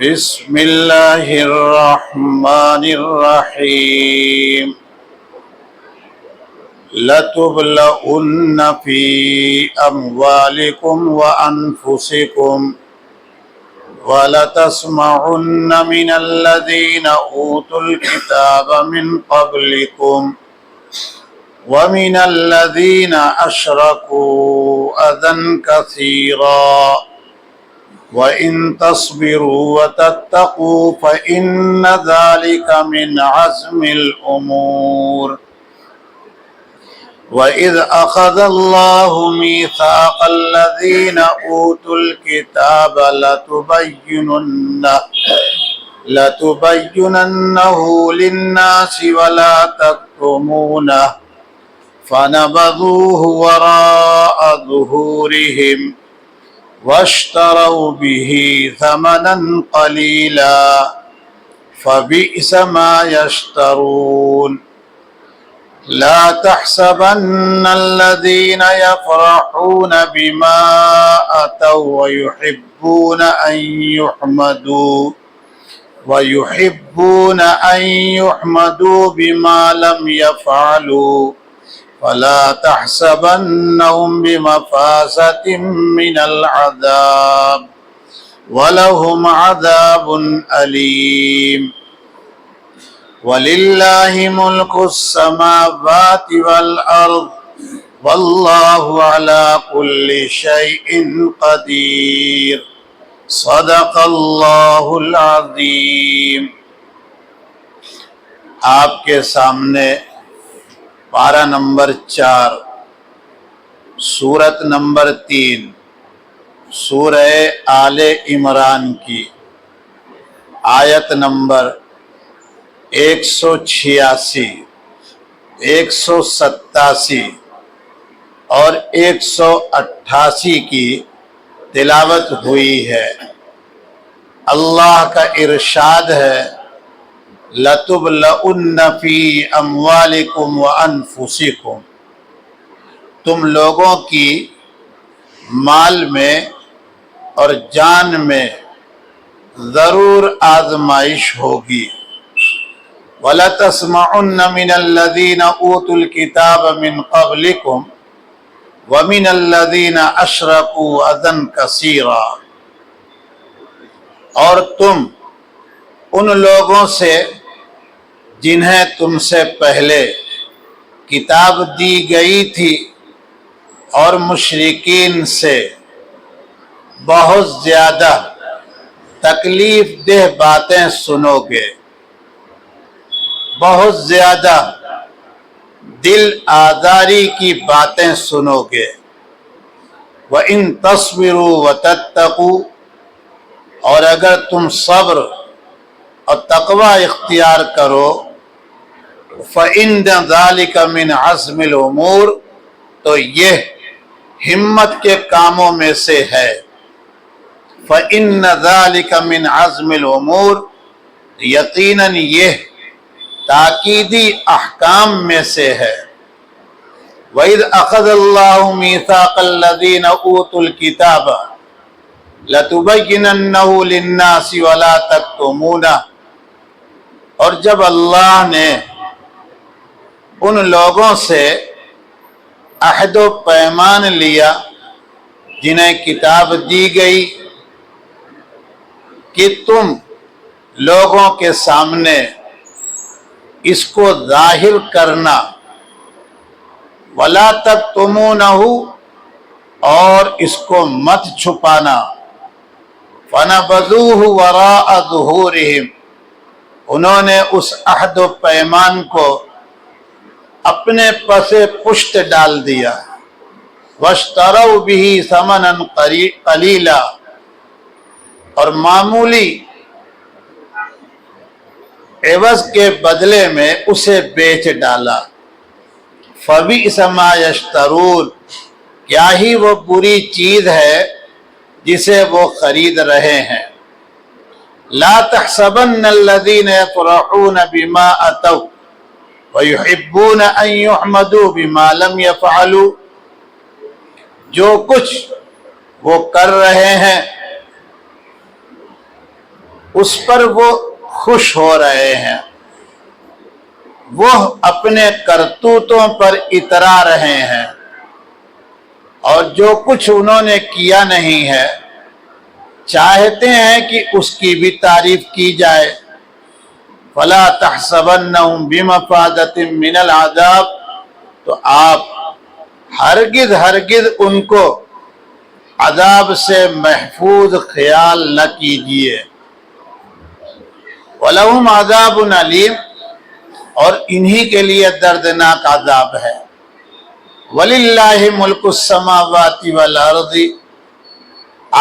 بسم اللہ الرحمن الرحیم لَتُبْلَوُنَّ فِي أَمْوَالِكُمْ وَأَنفُسِكُمْ وَلَتَسْمَعُنَّ مِنَ الَّذِينَ أُوتُوا الْكِتَابَ مِنْ قَبْلِكُمْ وَمِنَ الَّذِينَ أَشْرَكُوا أَذًى كَثِيرًا وَإِن تَصْبِرُوا وَتَتَّقُوا فَإِنَّ ذَلِكَ مِنْ عَزْمِ الْأُمُورِ وَإِذْ أَخَذَ اللَّهُ مِيثَاقَ الَّذِينَ أُوتُوا الْكِتَابَ لَتُبَيِّنُنَّهُ لِلنَّاسِ وَلَا تَكْتُمُونَهُ فَنَبَذُوهُ وَرَاءَ ظُهُورِهِمْ وَاشْتَرَوْا بِهِ ثَمَنًا قَلِيلًا فَبِئْسَ مَا يَشْتَرُونَ لا تحسبن الذين يفرحون بما أتوا ويحبون أن يحمدوا بما لم يفعلوا فلا تحسبنهم بمفازة من العذاب ولهم عذاب أليم وَلِلَّهِ مُلْكُ السَّمَاوَاتِ وَالْأَرْضِ وَاللَّهُ عَلَى كُلِّ شَيْءٍ قَدِيرٌ صدق اللہ العظیم۔ آپ کے سامنے پارہ نمبر 4 سورت نمبر 3 سورہ آل عمران کی آیت نمبر 186 187 اور 188 کی تلاوت ہوئی ہے۔ اللہ کا ارشاد ہے لَتُبْلَوُنَّ فِي أَمْوَالِكُمْ وَأَنفُسِكُمْ، تم لوگوں کی مال میں اور جان میں ضرور آزمائش ہوگی۔ وَلَتَسْمَعُنَّ مِنَ الَّذِينَ أُوتُوا الْكِتَابَ مِنْ قَبْلِكُمْ وَمِنَ الَّذِينَ أَشْرَكُوا أَذًى كَثِيرًا، اور تم ان لوگوں سے جنہیں تم سے پہلے کتاب دی گئی تھی اور مشرکین سے بہت زیادہ تکلیف دہ باتیں سنو گے، بہت زیادہ دل آزاری کی باتیں سنو گے۔ وَإِن تَصْبِرُوا وَتَتَّقُوا، اور اگر تم صبر اور تقوی اختیار کرو، فَإِنَّ ذَلِكَ مِنْ عَزْمِ الْأُمُورِ، تو یہ ہمت کے کاموں میں سے ہے۔ فَإِنَّ ذَلِكَ مِنْ عَزْمِ الْأُمُورِ، یقیناً یہ تاکیدی احکام میں سے ہے۔ وَإِذْ أَخَذَ اللَّهُ مِيثَاقَ الَّذِينَ أُوتُوا الْكِتَابَ لَتُبَيِّنُنَّهُ لِلنَّاسِ وَلَا تَكْتُمُونَهُ، اور جب اللہ نے ان لوگوں سے عہد و پیمان لیا جنہیں کتاب دی گئی کہ تم لوگوں کے سامنے اس کو ظاہر کرنا، وَلَا تَكْتُمُونَهُ، اور اس کو مت چھپانا، فَنَبَذُوهُ وَرَاءَ ظُهُورِهِمْ، انہوں نے اس عہد و پیمان کو اپنے پس پشت ڈال دیا۔ وَاشْتَرَوْا بِهِ ثَمَنًا قَلِيلًا، اور معمولی عوض کے بدلے میں اسے بیچ ڈالا۔ فَبِئْسَ مَا يَشْتَرُونَ، کیا ہی وہ بری چیز ہے جسے وہ خرید رہے ہیں۔ لَا تَحْسَبَنَّ الَّذِينَ يَفْرَحُونَ بِمَا أَتَوْا وَيُحِبُّونَ أَن يُحْمَدُوا بِمَا لَمْ يَفْعَلُوا، جو کچھ وہ کر رہے ہیں اس پر وہ خوش ہو رہے ہیں، وہ اپنے کرتوتوں پر اترا رہے ہیں، اور جو کچھ انہوں نے کیا نہیں ہے چاہتے ہیں کہ اس کی بھی تعریف کی جائے۔ فَلَا تَحْسَبَنَّهُمْ بِمَفَازَةٍ مِّنَ الْعَذَابِ، تو آپ ہرگز ان کو عذاب سے محفوظ خیال نہ کیجیے۔ وَلَهُمْ عَذَابٌ عَلِيمٌ، اور انہی کے لیے دردناک عذاب ہے۔ وَلِلَّهِ مُلْكُ السَّمَاوَاتِ وَالْأَرْضِ،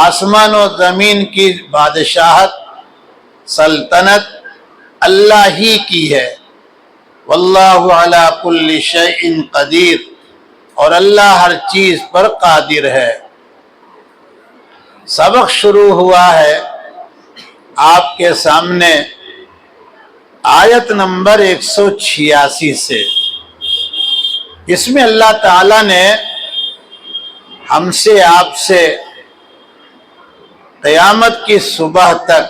آسمان و زمین کی بادشاہت، سلطنت اللہ ہی کی ہے۔ وَاللَّهُ عَلَى كُلِّ شَيْءٍ قَدِيرٌ، اور اللہ ہر چیز پر قادر ہے۔ سبق شروع ہوا ہے آپ کے سامنے آیت نمبر 186 سے، جس میں اللہ تعالیٰ نے ہم سے آپ سے قیامت کی صبح تک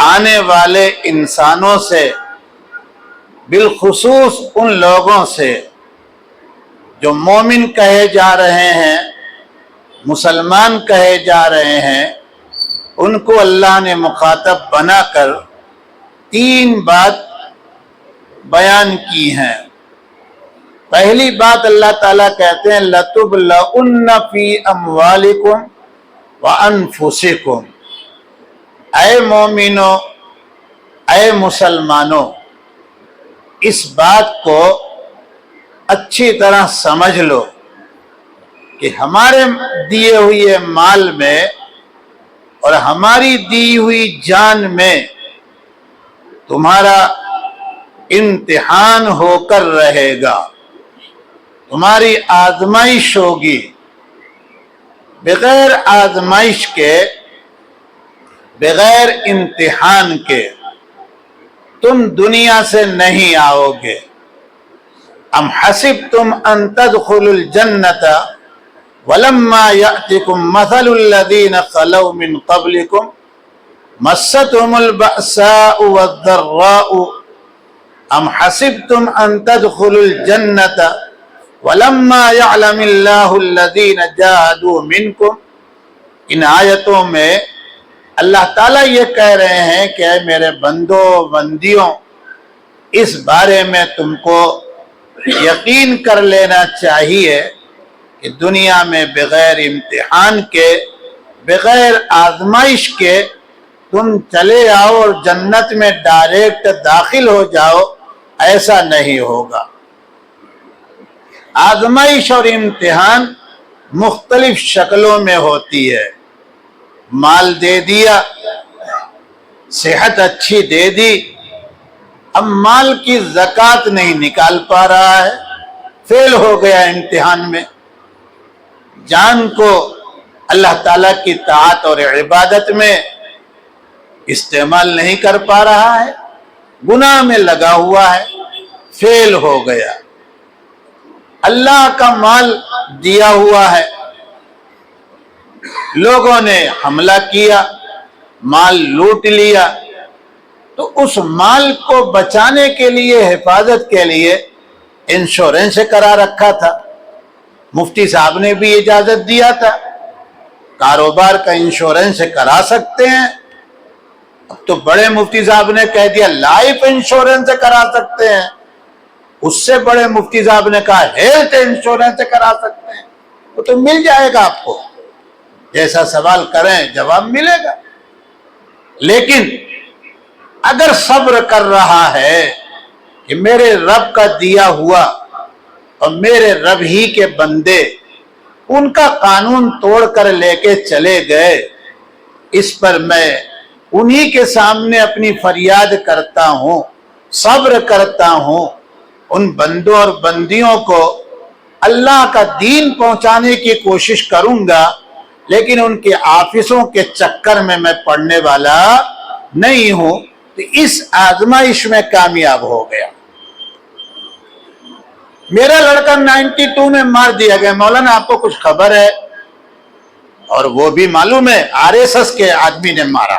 آنے والے انسانوں سے، بالخصوص ان لوگوں سے جو مومن کہے جا رہے ہیں، مسلمان کہے جا رہے ہیں، ان کو اللہ نے مخاطب بنا کر 3 بات بیان کی ہیں۔ پہلی بات اللہ تعالیٰ کہتے ہیں لَتُبْلَؤُنَّ فِي أَمْوَالِكُمْ وَأَنفُسِكُمْ، اے مومنو، اے مسلمانوں، اس بات کو اچھی طرح سمجھ لو کہ ہمارے دیے ہوئے مال میں اور ہماری دی ہوئی جان میں تمہارا امتحان ہو کر رہے گا، تمہاری آزمائش ہوگی۔ بغیر آزمائش کے، بغیر امتحان کے تم دنیا سے نہیں آؤ گے۔ ام حسبتم ان تدخلوا الجنة ولما يأتكم مثل الذين خلوا من قبلكم مستهم البأساء والضراء ام حسبتم ان تدخلوا الجنة ولما يعلم الله الذين جاهدوا منكم۔ ان آیتوں میں اللہ تعالیٰ یہ کہہ رہے ہیں کہ اے میرے بندو بندیوں، اس بارے میں تم کو یقین کر لینا چاہیے کہ دنیا میں بغیر امتحان کے، بغیر آزمائش کے تم چلے آؤ اور جنت میں ڈائریکٹ داخل ہو جاؤ، ایسا نہیں ہوگا۔ آزمائش اور امتحان مختلف شکلوں میں ہوتی ہے۔ مال دے دیا، صحت اچھی دے دی، اب مال کی زکوٰۃ نہیں نکال پا رہا ہے، فیل ہو گیا امتحان میں۔ جان کو اللہ تعالیٰ کی طاعت اور عبادت میں استعمال نہیں کر پا رہا ہے، گناہ میں لگا ہوا ہے، فیل ہو گیا۔ اللہ کا مال دیا ہوا ہے، لوگوں نے حملہ کیا، مال لوٹ لیا، تو اس مال کو بچانے کے لیے، حفاظت کے لیے انشورنس کرا رکھا تھا۔ مفتی صاحب نے بھی اجازت دیا تھا، کاروبار کا انشورنس کرا سکتے ہیں۔ اب تو بڑے مفتی صاحب نے کہہ دیا لائف انشورنس کرا سکتے ہیں، اس سے بڑے مفتی صاحب نے کہا ہیلتھ انشورنس کرا سکتے ہیں۔ وہ تو مل جائے گا آپ کو، جیسا سوال کریں جواب ملے گا۔ لیکن اگر صبر کر رہا ہے کہ میرے رب کا دیا ہوا اور میرے رب ہی کے بندے ان کا قانون توڑ کر لے کے چلے گئے، اس پر میں انہی کے سامنے اپنی فریاد کرتا ہوں، صبر کرتا ہوں، ان بندوں اور بندیوں کو اللہ کا دین پہنچانے کی کوشش کروں گا، لیکن ان کے آفسوں کے چکر میں پڑنے والا نہیں ہوں، تو اس آزمائش میں کامیاب ہو گیا۔ میرا لڑکا 92 میں مار دیا گیا، مولانا آپ کو کچھ خبر ہے؟ اور وہ بھی معلوم ہے RSS کے آدمی نے مارا،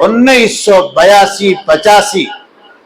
1982-85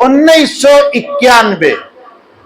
1991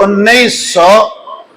1900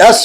10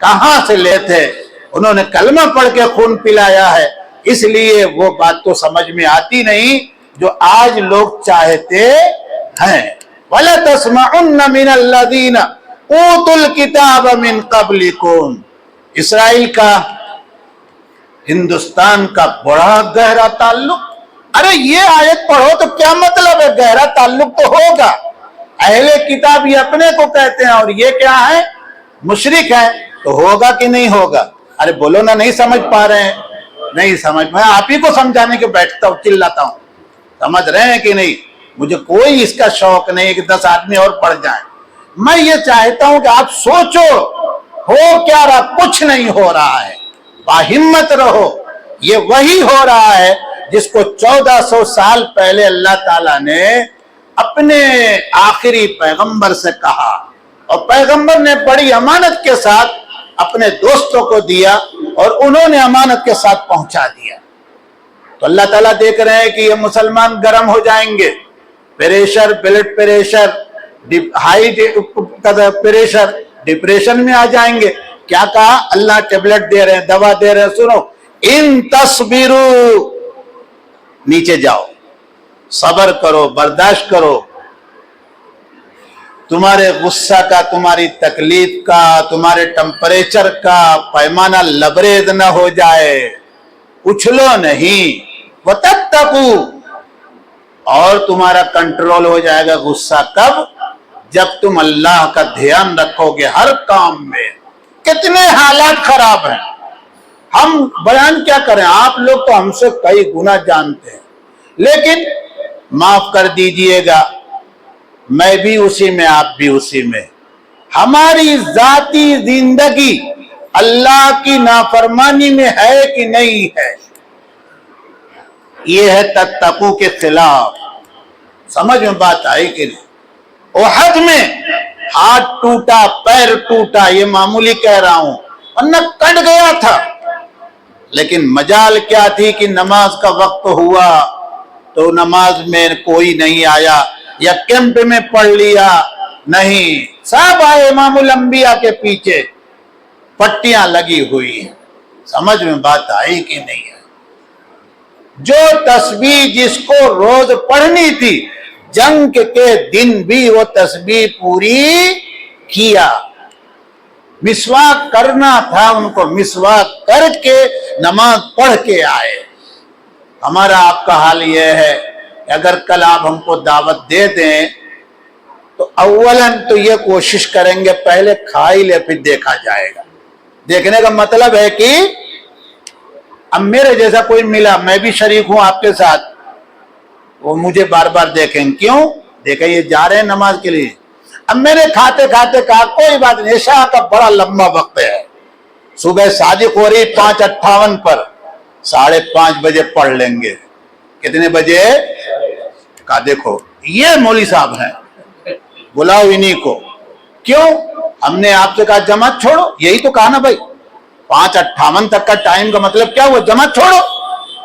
کہاں سے لیتے؟ انہوں نے کلمہ پڑھ کے خون پلایا ہے، اس لیے وہ بات تو سمجھ میں آتی نہیں جو آج لوگ چاہتے ہیں۔ وَلَتَسْمَعُنَّ مِنَ الَّذِينَ أُوتُوا الْكِتَابَ مِنْ قَبْلِكُمْ، اسرائیل کا ہندوستان کا بڑا گہرا تعلق۔ ارے یہ آیت پڑھو تو کیا مطلب ہے؟ گہرا تعلق تو ہوگا، اہل کتاب یہ اپنے کو کہتے ہیں اور یہ کیا ہے؟ مشرک ہے، تو ہوگا کہ نہیں ہوگا؟ ارے بولو نا، نہیں سمجھ پا رہے ہیں؟ نہیں سمجھ، میں آپ ہی کو سمجھانے کے بیٹھتا ہوں، چلاتا ہوں، سمجھ رہے ہیں کہ نہیں؟ مجھے کوئی اس کا شوق نہیں کہ 10 آدمی اور پڑھ جائیں، میں یہ چاہتا ہوں کہ آپ سوچو ہو کیا رہا؟ کچھ نہیں ہو رہا ہے، باہمت رہو۔ یہ وہی ہو رہا ہے جس کو 1400 سال پہلے اللہ تعالیٰ نے اپنے آخری پیغمبر سے کہا، اور پیغمبر نے بڑی امانت کے ساتھ اپنے دوستوں کو دیا اور انہوں نے امانت کے ساتھ پہنچا دیا۔ تو اللہ تعالیٰ دیکھ رہے ہیں کہ یہ مسلمان گرم ہو جائیں گے، pressure, blood pressure, high pressure, depression میں آ جائیں گے۔ کیا کہا؟ اللہ ٹیبلٹ دے رہے ہیں، دوا دے رہے ہیں، سنو، ان تصبروا، نیچے جاؤ، صبر کرو، برداشت کرو، تمہارے غصہ کا، تمہاری تکلیف کا، تمہارے ٹمپریچر کا پیمانہ لبریز نہ ہو جائے، اچھلو نہیں، وتتقوا، اور تمہارا کنٹرول ہو جائے گا غصہ کب؟ جب تم اللہ کا دھیان رکھو گے ہر کام میں۔ کتنے حالات خراب ہیں، ہم بیان کیا کریں، آپ لوگ تو ہم سے کئی گنا جانتے ہیں، لیکن معاف کر دیجئے گا، میں بھی اسی میں، آپ بھی اسی میں، ہماری ذاتی زندگی اللہ کی نافرمانی میں ہے کہ نہیں ہے؟ یہ ہے تتقو کے خلاف۔ سمجھ میں بات آئی کہ نہیں؟ احد میں ہاتھ ٹوٹا، پیر ٹوٹا، یہ معمولی کہہ رہا ہوں، ورنہ کٹ گیا تھا، لیکن مجال کیا تھی کہ نماز کا وقت ہوا تو نماز میں کوئی نہیں آیا، یا کیمپ میں پڑھ لیا، نہیں، سب آئے امام الانبیاء کے پیچھے، پٹیاں لگی ہوئی ہیں۔ سمجھ میں بات آئی کہ نہیں ہے؟ جو تسبیح جس کو روز پڑھنی تھی، جنگ کے دن بھی وہ تسبیح پوری کیا، مسواک کرنا تھا ان کو، مسواک کر کے نماز پڑھ کے آئے۔ ہمارا آپ کا حال یہ ہے کہ اگر کل آپ ہم کو دعوت دے دیں تو اولاً تو یہ کوشش کریں گے پہلے کھا ہی لے، پھر دیکھا جائے گا۔ دیکھنے کا مطلب ہے کہ اب میرے جیسا کوئی ملا، میں بھی شریک ہوں آپ کے ساتھ، وہ مجھے بار بار دیکھیں، کیوں دیکھیں؟ یہ جا رہے ہیں نماز کے لیے۔ اب میں نے کھاتے کھاتے کہا کوئی بات نہیں، عشاء کا بڑا لمبا وقت ہے، صبح صادق ہو رہی 5:58 پر، 5:30 بجے پڑھ لیں گے۔ کتنے بجے؟ کہا دیکھو یہ مولوی صاحب ہیں، بلاؤ انہی کو۔ کیوں؟ ہم نے آپ سے کہا جماعت چھوڑو، یہی تو کہا نا بھائی، 5:58 تک کا ٹائم کا مطلب کیا ہوا؟ جماعت چھوڑو۔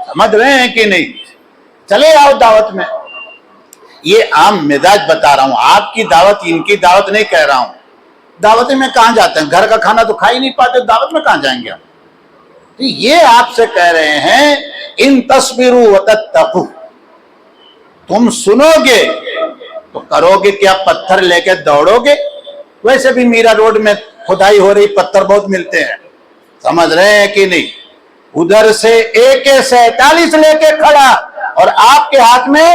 سمجھ رہے ہیں کہ نہیں؟ چلے آؤ دعوت میں۔ یہ عام مزاج بتا رہا ہوں، آپ کی دعوت، ان کی دعوت نہیں کہہ رہا ہوں۔ دعوت میں کہاں جاتے ہیں؟ گھر کا کھانا تو کھا ہی نہیں پاتے، دعوت میں کہاں جائیں گے ہم؟ یہ آپ سے کہہ رہے ہیں ان تصبروا وتتقوا، تم سنو گے تو کرو گے کیا؟ پتھر لے کے دوڑو گے؟ ویسے بھی میرا روڈ میں کھدائی ہو رہی، پتھر بہت ملتے ہیں، سمجھ رہے ہیں کہ نہیں؟ ادھر سے AK-47 لے کے کھڑا، اور آپ کے ہاتھ میں،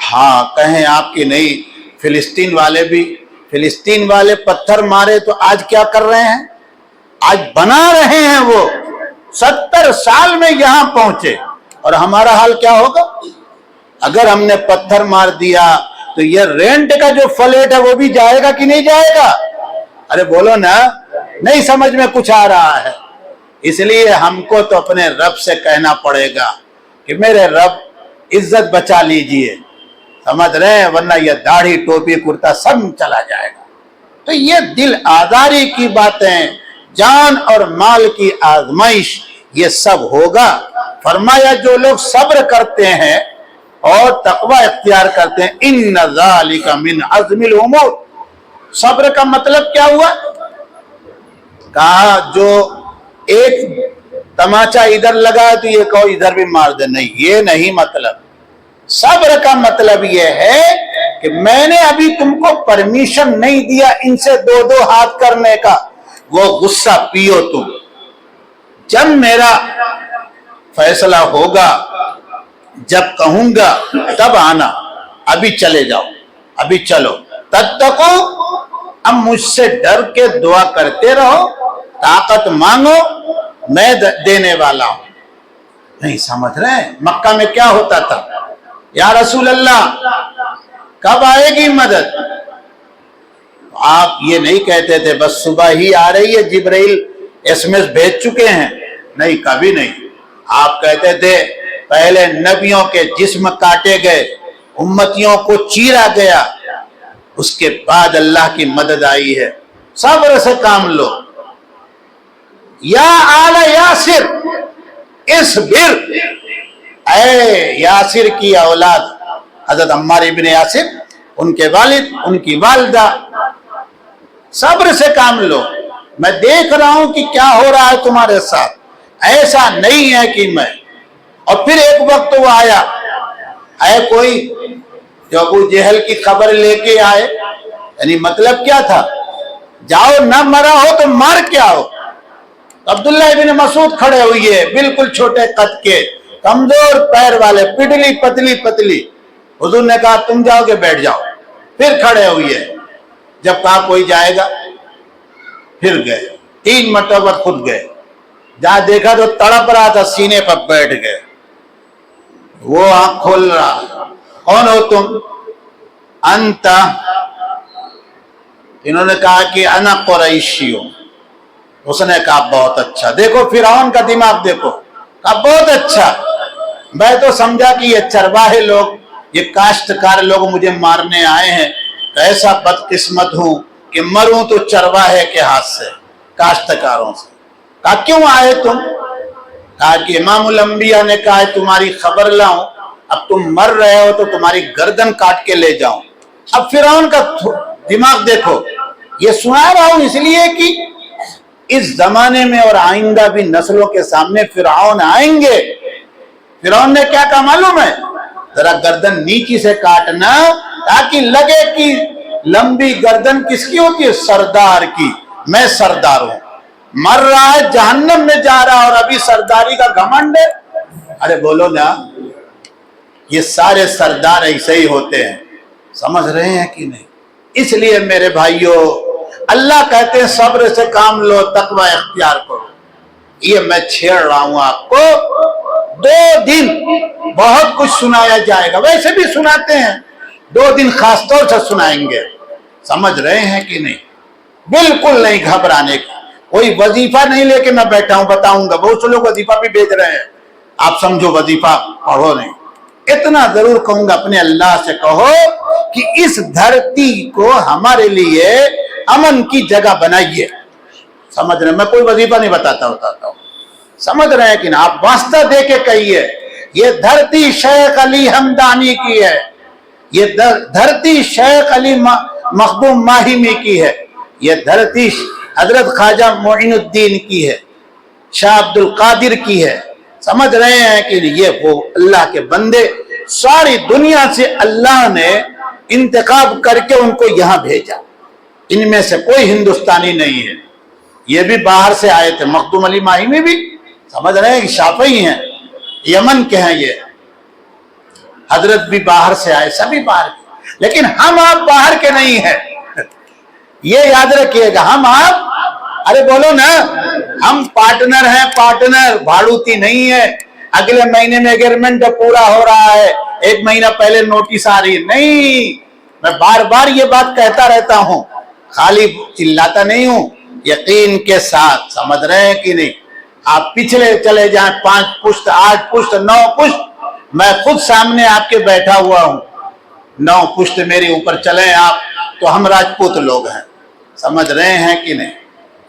ہاں کہیں آپ کی نہیں، فلسطین والے بھی، فلسطین والے پتھر مارے تو آج کیا کر رہے ہیں؟ آج بنا رہے ہیں، وہ 70 سال میں یہاں پہنچے، اور ہمارا حال کیا ہوگا؟ اگر ہم نے پتھر مار دیا تو یہ رینٹ کا جو فلیٹ ہے وہ بھی جائے گا کہ نہیں جائے گا؟ ارے بولو نا، نہیں سمجھ میں کچھ آ رہا ہے؟ اس لیے ہم کو تو اپنے رب سے کہنا پڑے گا کہ میرے رب عزت بچا لیجئے، سمجھ رہے ہیں؟ ورنہ یہ داڑھی، ٹوپی، کرتا سب چلا جائے گا۔ تو یہ دل آزاری کی باتیں، جان اور مال کی آزمائش، یہ سب ہوگا۔ فرمایا جو لوگ صبر کرتے ہیں اور تقوی اختیار کرتے ہیں، ان ذالک من عزم الامور۔ صبر کا مطلب کیا ہوا؟ کہا جو ایک تماچا ادھر لگا تو یہ کہو ادھر بھی مار دے، نہیں، یہ نہیں مطلب۔ صبر کا مطلب یہ ہے کہ میں نے ابھی تم کو پرمیشن نہیں دیا ان سے دو دو ہاتھ کرنے کا، وہ غصہ پیو تم، جب میرا فیصلہ ہوگا، جب کہوں گا تب آنا، ابھی چلے جاؤ، ابھی چلو، تب تک اب مجھ سے ڈر کے دعا کرتے رہو، طاقت مانگو، میں دینے والا ہوں۔ نہیں سمجھ رہے ہیں مکہ میں کیا ہوتا تھا؟ یا رسول اللہ کب آئے گی مدد؟ آپ یہ نہیں کہتے تھے بس صبح ہی آ رہی ہے، جبرائیل SMS بھیج چکے ہیں، نہیں، کبھی نہیں۔ آپ کہتے تھے پہلے نبیوں کے جسم کاٹے گئے، امتیوں کو چیرا گیا، اس کے بعد اللہ کی مدد آئی ہے۔ صبر سے کام لو۔ یا آل یاسر اصبر، اے یاسر کی اولاد، حضرت عمار ابن یاسر، ان کے والد، ان کی والدہ، صبر سے کام لو۔ میں دیکھ رہا ہوں کہ کیا ہو رہا ہے تمہارے ساتھ، ایسا نہیں ہے کہ میں۔ اور پھر ایک وقت وہ آیا، اے کوئی جو ابو جہل کی خبر لے کے آئے، یعنی مطلب کیا تھا؟ جاؤ، نہ مرا ہو تو مار کے آؤ۔ عبداللہ ابن مسعود کھڑے ہوئے، بالکل چھوٹے قد کے، کمزور پیر والے، پتلی پتلی پتلی۔ حضور نے کہا تم جاؤ گے؟ بیٹھ جاؤ۔ پھر کھڑے ہوئے، جب کہا کوئی جائے گا، پھر گئے، 3 مرتبہ خود گئے، جہاں دیکھا تو تڑپ رہا تھا، سینے پر بیٹھ گئے۔ وہ آنکھ کھول رہا، کون ہو تم؟ انت، انہوں نے کہا کہ انا قریشی ہوں۔ اس نے کہا بہت اچھا۔ دیکھو فرعون کا دماغ دیکھو، کہا بہت اچھا، میں تو سمجھا کہ یہ چرواہے لوگ، یہ کاشتکار لوگ مجھے مارنے آئے ہیں، تو ایسا بدقسمت ہوں کہ مروں تو چرواہے کے ہاتھ سے، کاشتکاروں سے۔ کہا کیوں آئے تم؟ کہا کہ امام الانبیاء نے کہا ہے تمہاری خبر لاؤں، اب تم مر رہے ہو تو تمہاری گردن کاٹ کے لے جاؤں۔ اب فرعون کا دماغ دیکھو، یہ سنا رہا ہوں اس لیے کہ اس زمانے میں اور آئندہ بھی نسلوں کے سامنے فرعون آئیں گے۔ فرعون نے کیا کہا معلوم ہے؟ ذرا گردن نیچی سے کاٹنا تاکہ لگے کہ لمبی گردن کس کی ہوتی ہے؟ سردار کی۔ میں سردار ہوں، مر رہا ہے، جہنم میں جا رہا، اور ابھی سرداری کا گھمنڈ ہے۔ ارے بولو نا، یہ سارے سردار ایسے ہی ہوتے ہیں، سمجھ رہے ہیں کہ نہیں؟ اس لیے میرے بھائیوں، اللہ کہتے ہیں صبر سے کام لو، تقوی اختیار کرو۔ یہ میں چھیڑ رہا ہوں آپ کو، 2 دن بہت کچھ سنایا جائے گا، ویسے بھی سناتے ہیں، 2 دن خاص طور سے سنائیں گے، سمجھ رہے ہیں کہ نہیں؟ بالکل نہیں گھبرانے کا، کوئی وظیفہ نہیں لے کے میں بیٹھا ہوں، بتاؤں گا، بہت سے لوگ وظیفہ بھی بھیج رہے ہیں، آپ سمجھو وظیفہ پڑھو نہیں۔ اتنا ضرور کہوں گا، اپنے اللہ سے کہو کہ اس دھرتی کو ہمارے لیے امن کی جگہ بنائیے۔ سمجھ رہے ہیں؟ میں کوئی وظیفہ نہیں بتاتا ہوں، سمجھ رہے ہیں کہ نا؟ آپ واسطہ دے کے کہیے یہ دھرتی شیخ علی ہمدانی کی ہے، یہ دھرتی شیخ علی مخدوم ماہمی کی ہے، یہ دھرتی حضرت خواجہ معین الدین کی ہے، شاہ عبد القادر کی ہے۔ سمجھ رہے ہیں کہ یہ وہ اللہ کے بندے، ساری دنیا سے اللہ نے انتخاب کر کے ان کو یہاں بھیجا، ان میں سے کوئی ہندوستانی نہیں ہے، یہ بھی باہر سے آئے تھے، مخدوم علی ماہمی بھی، سمجھ رہے ہیں کہ شافعی ہیں، یمن کے ہیں، یہ حضرت بھی باہر سے آئے، سبھی باہر کے، لیکن ہم آپ باہر کے نہیں ہیں، یہ یاد رکھیے گا، ہم آپ، ارے بولو نا، ہم پارٹنر ہیں، پارٹنر، بھاڑوتی نہیں ہے۔ اگلے مہینے میں ایگریمنٹ پورا ہو رہا ہے، 1 مہینہ پہلے نوٹس آ رہی ہے، نہیں، میں بار بار یہ بات کہتا رہتا ہوں، خالی چلاتا نہیں ہوں، یقین کے ساتھ، سمجھ رہے ہیں کہ نہیں؟ آپ پچھلے چلے جائیں، 5 پشت، 8 پشت، 9 پشت، میں خود سامنے آپ کے بیٹھا ہوا ہوں، 9 پشت میرے اوپر چلیں آپ تو ہم راجپوت لوگ ہیں، سمجھ رہے ہیں کہ نہیں؟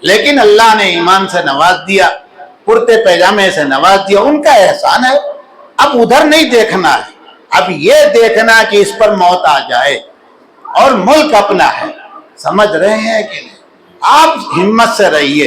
لیکن اللہ نے ایمان سے نواز دیا، کرتے پیجامے سے نواز دیا، ان کا احسان ہے۔ اب ادھر نہیں دیکھنا ہے، اب یہ دیکھنا کہ اس پر موت آ جائے، اور ملک اپنا ہے، سمجھ رہے ہیں کہ نہیں؟ آپ ہمت سے رہیے،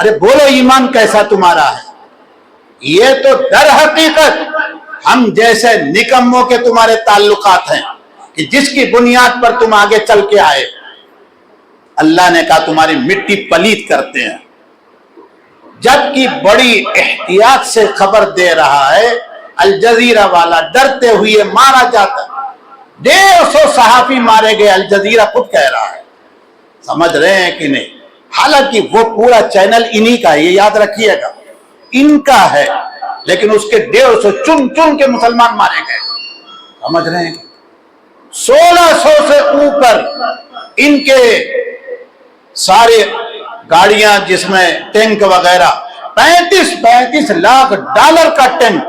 ارے بولو ایمان کیسا تمہارا ہے؟ یہ تو در حقیقت ہم جیسے نکموں کے تمہارے تعلقات ہیں کہ جس کی بنیاد پر تم آگے چل کے آئے. اللہ نے کہا تمہاری مٹی پلیت کرتے ہیں، جبکہ بڑی احتیاط سے خبر دے رہا ہے. الجزیرہ والا ڈرتے ہوئے مارا جاتا، 150 صحافی مارے گئے، الجزیرہ خود کہہ رہا ہے. سمجھ رہے ہیں کہ نہیں؟ حالانکہ وہ پورا چینل انہی کا ہے، یہ یاد رکھیے گا، ان کا ہے، لیکن اس کے 150 چن چن کے مسلمان مارے گئے. سمجھ رہے ہیں؟ 1600 سے اوپر ان کے سارے گاڑیاں جس میں ٹینک وغیرہ، 35 لاکھ ڈالر کا ٹینک،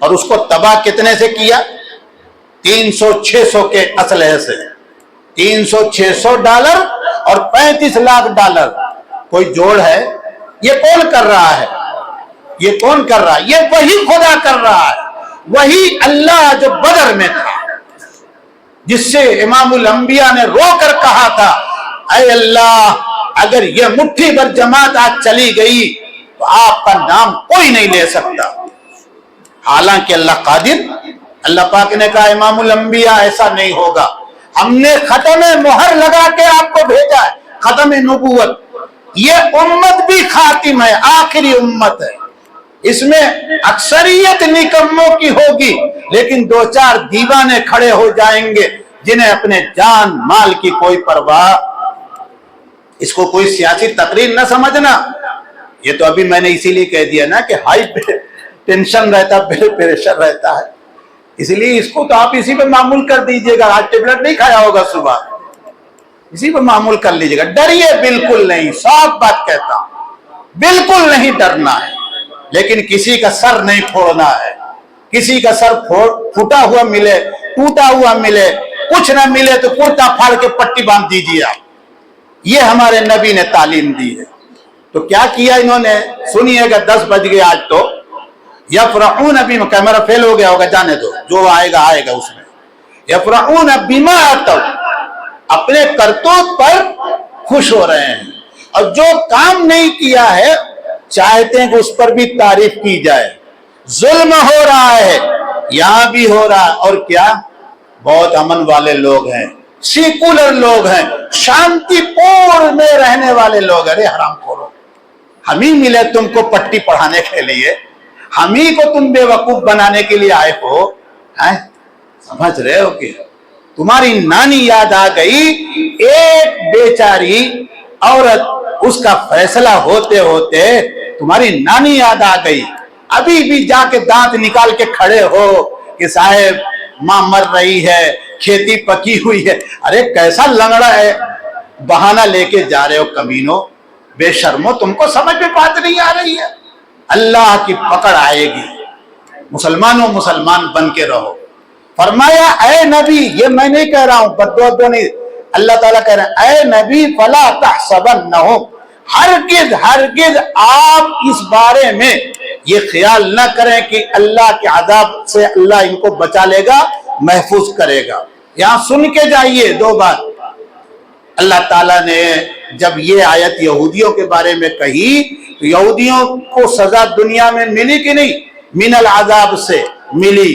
اور اس کو تباہ کتنے سے کیا؟ 300-600 کے اسلحے سے. 300-600 ڈالر اور 35 لاکھ ڈالر، کوئی جوڑ ہے؟ یہ کون کر رہا ہے؟ یہ کون کر رہا ہے؟ یہ وہی خدا کر رہا ہے، وہی اللہ جو بدر میں تھا، جس سے امام الانبیاء نے رو کر کہا تھا اے اللہ اگر یہ مٹھی بھر جماعت آج چلی گئی تو آپ کا نام کوئی نہیں لے سکتا. حالانکہ اللہ قادر. اللہ پاک نے کہا امام الانبیاء ایسا نہیں ہوگا، ہم نے ختم مہر لگا کے آپ کو بھیجا ہے، ختم نبوت. یہ امت بھی خاتم ہے، آخری امت ہے، اس میں اکثریت نکموں کی ہوگی، لیکن 2-4 دیوانے کھڑے ہو جائیں گے جنہیں اپنے جان مال کی کوئی پرواہ. اس کو کوئی سیاسی تقریر نہ سمجھنا. یہ تو ابھی میں نے اسی لیے کہہ دیا نا کہ ہائی ٹینشن رہتا، پریشر رہتا ہے، اس لیے اس کو تو آپ اسی پہ معمول کر دیجئے گا. آج ٹیبلٹ نہیں کھایا ہوگا صبح، اسی پہ معمول کر لیجئے گا. ڈریے بالکل نہیں، صاف بات کہتا ہوں، بالکل نہیں ڈرنا ہے، لیکن کسی کا سر نہیں پھوڑنا ہے. کسی کا سر پھوٹا ہوا ملے، ٹوٹا ہوا ملے، کچھ نہ ملے تو کرتا پھاڑ کے پٹی باندھ دیجیے آپ. یہ ہمارے نبی نے تعلیم دی ہے. تو کیا کیا انہوں نے؟ سنیے گا. 10 بج گئے آج تو. یفرحون بما، کیمرہ فیل ہو گیا ہوگا، جانے دو، جو آئے گا اس میں. یفرحون بما اتوا، اپنے کرتوت پر خوش ہو رہے ہیں، اور جو کام نہیں کیا ہے چاہتے ہیں کہ اس پر بھی تعریف کی جائے. ظلم ہو رہا ہے، یہاں بھی ہو رہا ہے، اور کیا؟ بہت امن والے لوگ ہیں، سیکولر لوگ ہیں، شانتی پور میں رہنے والے لوگ. ارے حرام خورو، ہم ہی ملے تم کو پٹی پڑھانے کے لیے، ہم ہی کو تم بے وقوف بنانے کے لیے آئے ہو. سمجھ رہے ہو کہ تمہاری نانی یاد آ گئی، ایک بیچاری عورت، اس کا فیصلہ ہوتے ہوتے تمہاری نانی یاد آ گئی. ابھی بھی جا کے دانت نکال کے کھڑے ہو کہ صاحب ماں مر رہی ہے، کھیتی پکی ہوئی ہے. ارے کیسا لنگڑا ہے، بہانہ لے کے جا رہے ہو کمینو، بے شرمو. تم کو سمجھ میں بات نہیں آ رہی ہے؟ اللہ کی پکڑ آئے گی. مسلمانوں مسلمان بن کے رہو. فرمایا اے نبی، یہ میں نہیں کہہ رہا ہوں، بدو نہیں، اللہ تعالیٰ کہہ رہے ہیں اے نبی فلا تحسبنہم، ہرگز آپ اس بارے میں یہ خیال نہ کریں کہ اللہ کے عذاب سے اللہ ان کو بچا لے گا، محفوظ کرے گا. یہاں سن کے جائیے 2 بات. اللہ تعالیٰ نے جب یہ آیت یہودیوں کے بارے میں کہی تو یہودیوں کو سزا دنیا میں ملی کہ نہیں؟ من العذاب سے ملی.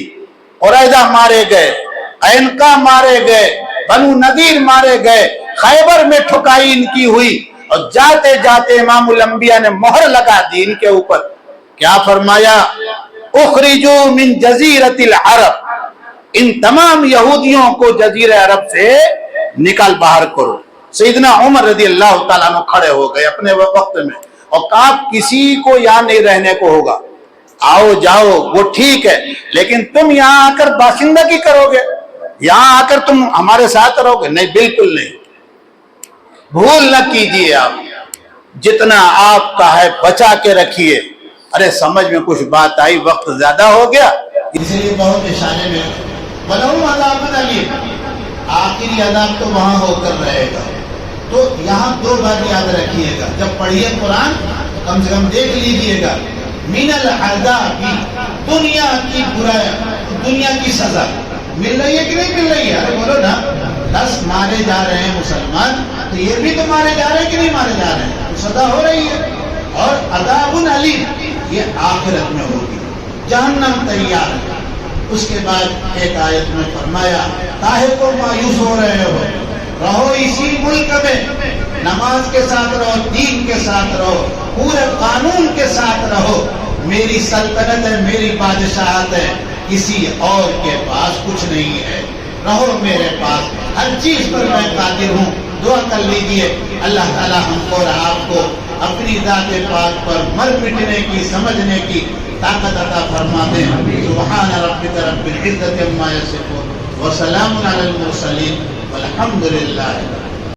قریظہ مارے گئے، قینقاع مارے گئے، بنو نذیر مارے گئے، خیبر میں ٹھکائی ان کی ہوئی، اور جاتے جاتے امام الانبیاء نے مہر لگا دی ان کے اوپر. کیا فرمایا؟ اخرجوا من جزیرۃ العرب، ان تمام یہودیوں کو جزیرہ عرب سے نکال باہر کرو. سیدنا عمر رضی اللہ تعالیٰ عنہ کھڑے ہو گئے اپنے وقت میں اور کہا کسی کو یہاں نہیں رہنے کو ہوگا، آؤ جاؤ وہ ٹھیک ہے، لیکن تم یہاں آ کر باشندگی کرو گے، یہاں آ کر تم ہمارے ساتھ رہو گے؟ نہیں، بالکل نہیں. بھول نہ کیجیے، آپ جتنا آپ کا ہے بچا کے رکھیے. ارے سمجھ میں کچھ بات آئی؟ وقت زیادہ ہو گیا، اس لیے بہت اشارے میں بلہم عذاب الیم، آخری عذاب تو وہاں ہو کر رہے گا. تو یہاں 2 بات یاد رکھیے گا، جب پڑھیے قرآن کم سے کم دیکھ لیجیے گا. من العذاب، دنیا کی برائی، دنیا کی سزا مل رہی ہے کہ نہیں مل رہی ہے؟ ارے بولو نا. 10 مارے جا رہے ہیں مسلمان، تو یہ بھی تو مارے جا رہے ہیں کہ نہیں مارے جا رہے ہیں؟ تو سزا ہو رہی ہے. اور عذاب علیم یہ آخرت میں ہوگی، جہنم تیار ہے۔ اس کے بعد ایک آیت میں فرمایا کاہے کو مایوس ہو رہے ہو، رہو اسی ملک میں، نماز کے ساتھ رہو، دین کے ساتھ رہو، پورے قانون کے ساتھ رہو، میری سلطنت ہے، میری بادشاہت ہے، کسی اور کے پاس کچھ نہیں ہے، رہو میرے پاس، ہر چیز پر میں قادر ہوں۔ دعا کر لیجئے اللہ تعالی ہم کو اور آپ کو اپنی ذات پاک پر مر مٹنے کی، سمجھنے کی طاقت عطا فرما دے۔ سبحان ربک رب العزت عما یصفون وسلام علی المرسلین والحمد للہ۔